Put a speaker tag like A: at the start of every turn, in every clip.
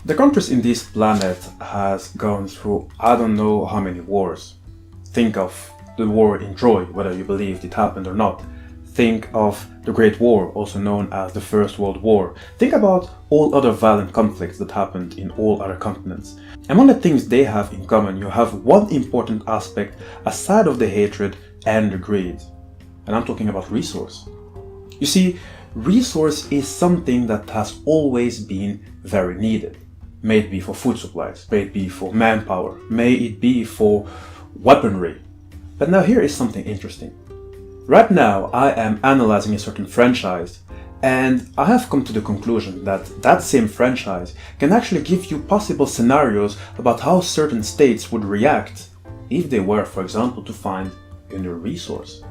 A: The countries in this planet has gone through I don't know how many wars. Think of the war in Troy, whether you believed it happened or not. Think of the Great War, also known as the First World War. Think about all other violent conflicts that happened in all other continents. And one of the things they have in common, you have one important aspect aside of the hatred and the greed. And I'm talking about resource. You see, resource is something that has always been very needed. May it be for food supplies, may it be for manpower, may it be for weaponry. But now here is something interesting. Right now I am analyzing a certain franchise, and I have come to the conclusion that that same franchise can actually give you possible scenarios about how certain states would react if they were, for example, to find a new resource.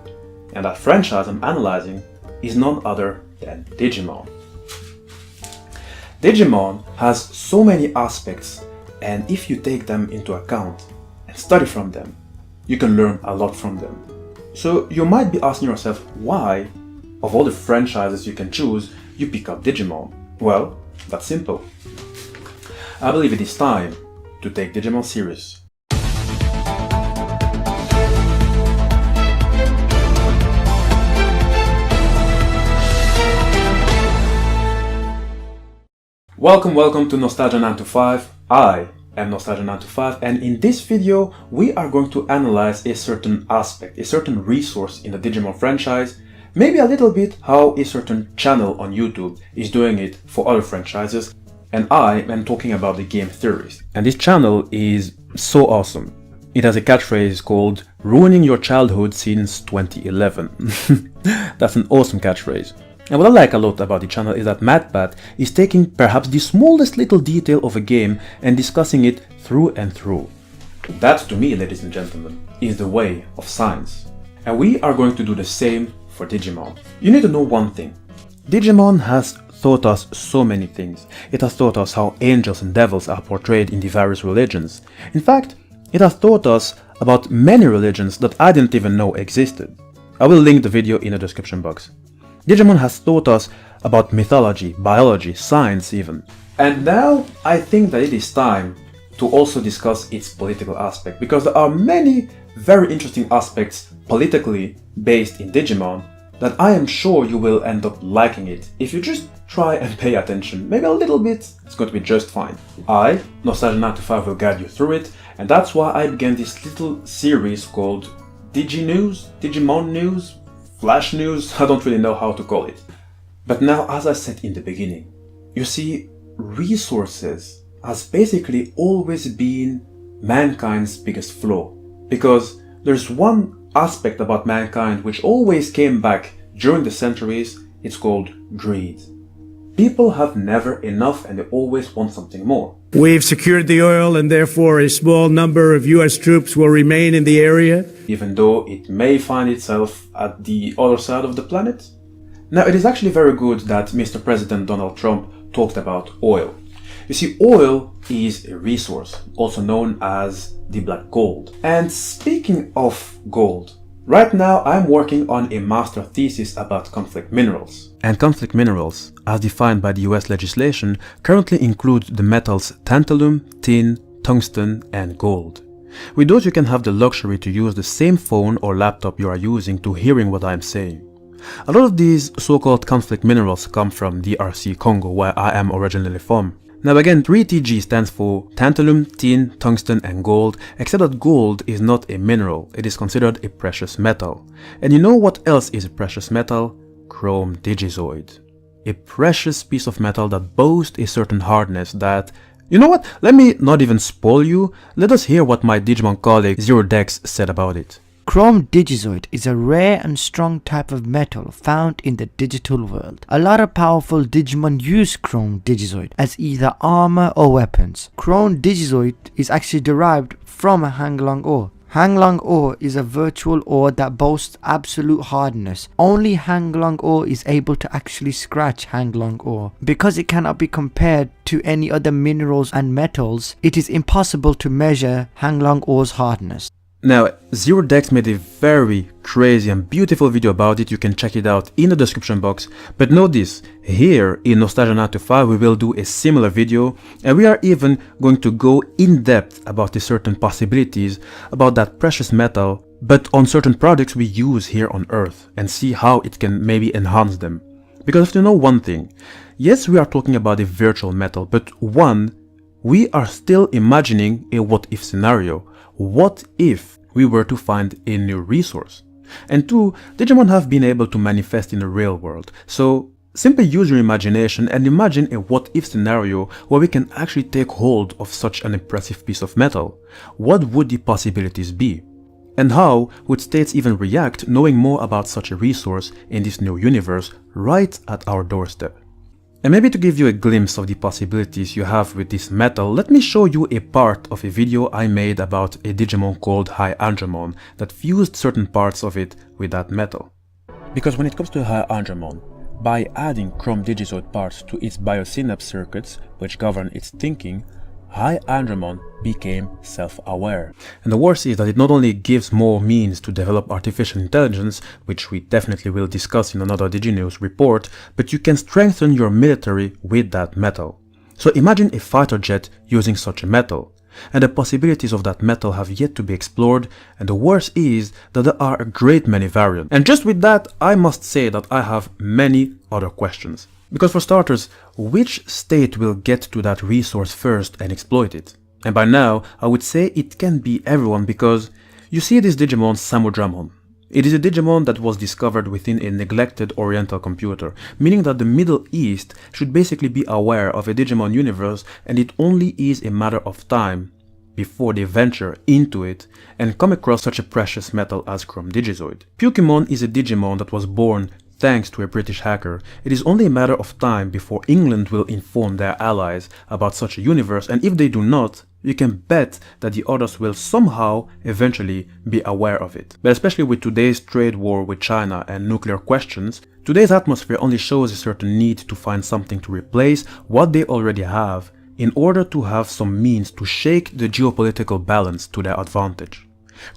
A: And that franchise I'm analyzing is none other than Digimon. Digimon has so many aspects, and if you take them into account and study from them, you can learn a lot from them. So you might be asking yourself why, of all the franchises you can choose, you pick up Digimon. Well, that's simple. I believe it is time to take Digimon serious. Welcome to Nostalgia 925. I am Nostalgia 925, and in this video we are going to analyze a certain aspect, a certain resource in the Digimon franchise, maybe a little bit how a certain channel on YouTube is doing it for other franchises, and I am talking about the game theorist. And this channel is so awesome. It has a catchphrase called "Ruining your childhood since 2011." That's an awesome catchphrase. And what I like a lot about the channel is that MadPat is taking perhaps the smallest little detail of a game and discussing it through and through. That, to me, ladies and gentlemen, is the way of science. And we are going to do the same for Digimon. You need to know one thing. Digimon has taught us so many things. It has taught us how angels and devils are portrayed in the various religions. In fact, it has taught us about many religions that I didn't even know existed. I will link the video in the description box. Digimon has taught us about mythology, biology, science even. And now I think that it is time to also discuss its political aspect, because there are many very interesting aspects politically based in Digimon that I am sure you will end up liking it if you just try and pay attention. Maybe a little bit, it's going to be just fine. I, Nostalgia 925, will guide you through it, and that's why I began this little series called Digi News, Digimon News, Flash News, I don't really know how to call it. But now, as I said in the beginning, you see, resources has basically always been mankind's biggest flaw. Because there's one aspect about mankind which always came back during the centuries, it's called greed. People have never enough and they always want something more.
B: We've secured the oil and therefore a small number of US troops will remain in the area,
A: even though it may find itself at the other side of the planet. Now, it is actually very good that Mr. President Donald Trump talked about oil. You see, oil is a resource, also known as the black gold. And speaking of gold, right now I'm working on a master thesis about conflict minerals. And conflict minerals, as defined by the US legislation, currently include the metals tantalum, tin, tungsten and gold. With those you can have the luxury to use the same phone or laptop you are using to hearing what I am saying. A lot of these so-called conflict minerals come from DRC Congo, where I am originally from. Now again, 3TG stands for tantalum, tin, tungsten and gold, except that gold is not a mineral, it is considered a precious metal. And you know what else is a precious metal? Chrome DIGIZOID. A precious piece of metal that boasts a certain hardness that... You know what? Let me not even spoil you, let us hear what my Digimon colleague ZeroDex said about it.
C: Chrome Digizoid is a rare and strong type of metal found in the digital world. A lot of powerful Digimon use Chrome Digizoid as either armor or weapons. Chrome Digizoid is actually derived from a Hanglong ore. Hanglong ore is a virtual ore that boasts absolute hardness. Only Hanglong ore is able to actually scratch Hanglong ore. Because it cannot be compared to any other minerals and metals, it is impossible to measure Hanglong ore's hardness.
A: Now, Zero Dex made a very crazy and beautiful video about it. You can check it out in the description box. But know this, here in Nostalgia 9 to 5 we will do a similar video, and we are even going to go in depth about the certain possibilities about that precious metal, but on certain products we use here on Earth, and see how it can maybe enhance them. Because if you know one thing, yes, we are talking about a virtual metal, but one, we are still imagining a what if scenario. What if we were to find a new resource? And two, Digimon have been able to manifest in the real world, so simply use your imagination and imagine a what if scenario where we can actually take hold of such an impressive piece of metal. What would the possibilities be? And how would states even react knowing more about such a resource in this new universe right at our doorstep? And maybe to give you a glimpse of the possibilities you have with this metal, let me show you a part of a video I made about a Digimon called Hyandramon that fused certain parts of it with that metal. Because when it comes to Hyandramon, by adding Chrome Digizoid parts to its biosynapse circuits, which govern its thinking, Hyandramon became self-aware. And the worst is that it not only gives more means to develop artificial intelligence, which we definitely will discuss in another DigiNews report, but you can strengthen your military with that metal. So imagine a fighter jet using such a metal. And the possibilities of that metal have yet to be explored, and the worst is that there are a great many variants. And just with that, I must say that I have many other questions. Because for starters, which state will get to that resource first and exploit it? And by now, I would say it can be everyone, because you see this Digimon Samudramon. It is a Digimon that was discovered within a neglected Oriental computer, meaning that the Middle East should basically be aware of a Digimon universe, and it only is a matter of time before they venture into it and come across such a precious metal as Chrome Digizoid. Pokemon is a Digimon that was born thanks to a British hacker. It is only a matter of time before England will inform their allies about such a universe, and if they do not, you can bet that the others will somehow eventually be aware of it. But especially with today's trade war with China and nuclear questions, today's atmosphere only shows a certain need to find something to replace what they already have in order to have some means to shake the geopolitical balance to their advantage.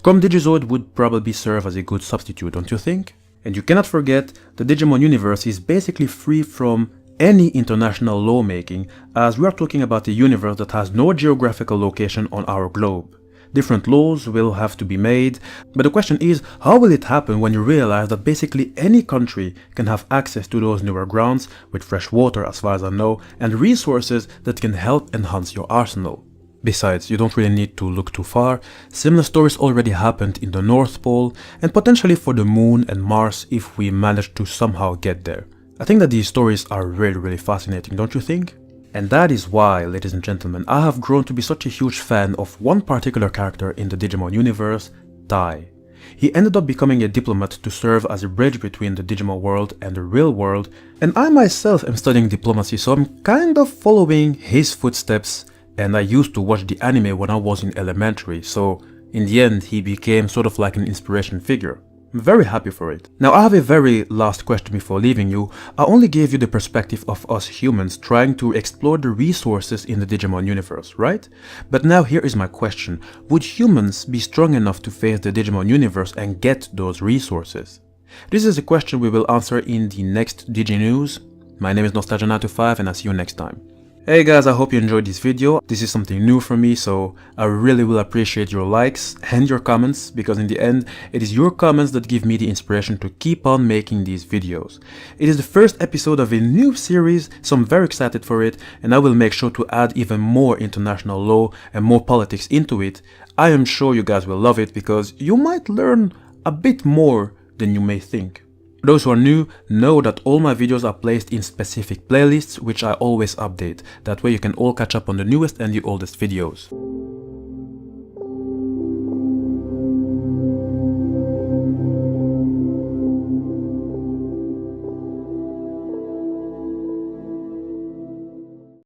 A: Chrome Digizoid would probably serve as a good substitute, don't you think? And you cannot forget, the Digimon universe is basically free from any international lawmaking, as we are talking about a universe that has no geographical location on our globe. Different laws will have to be made, but the question is, how will it happen when you realize that basically any country can have access to those newer grounds, with fresh water as far as I know, and resources that can help enhance your arsenal? Besides, you don't really need to look too far. Similar stories already happened in the North Pole, and potentially for the Moon and Mars if we manage to somehow get there. I think that these stories are really fascinating, don't you think? And that is why, ladies and gentlemen, I have grown to be such a huge fan of one particular character in the Digimon universe, Tai. He ended up becoming a diplomat to serve as a bridge between the Digimon world and the real world, and I myself am studying diplomacy, so I'm kind of following his footsteps. And I used to watch the anime when I was in elementary, so in the end he became sort of like an inspiration figure. I'm very happy for it. Now I have a very last question before leaving you. I only gave you the perspective of us humans trying to explore the resources in the Digimon universe, right? But now here is my question. Would humans be strong enough to face the Digimon universe and get those resources? This is a question we will answer in the next DigiNews. My name is Nostalgia 9 to 5 and I'll see you next time. Hey guys, I hope you enjoyed this video. This is something new for me, so I really will appreciate your likes and your comments, because in the end, it is your comments that give me the inspiration to keep on making these videos. It is the first episode of a new series, so I'm very excited for it, and I will make sure to add even more international law and more politics into it. I am sure you guys will love it, because you might learn a bit more than you may think. For those who are new, know that all my videos are placed in specific playlists which I always update. That way you can all catch up on the newest and the oldest videos.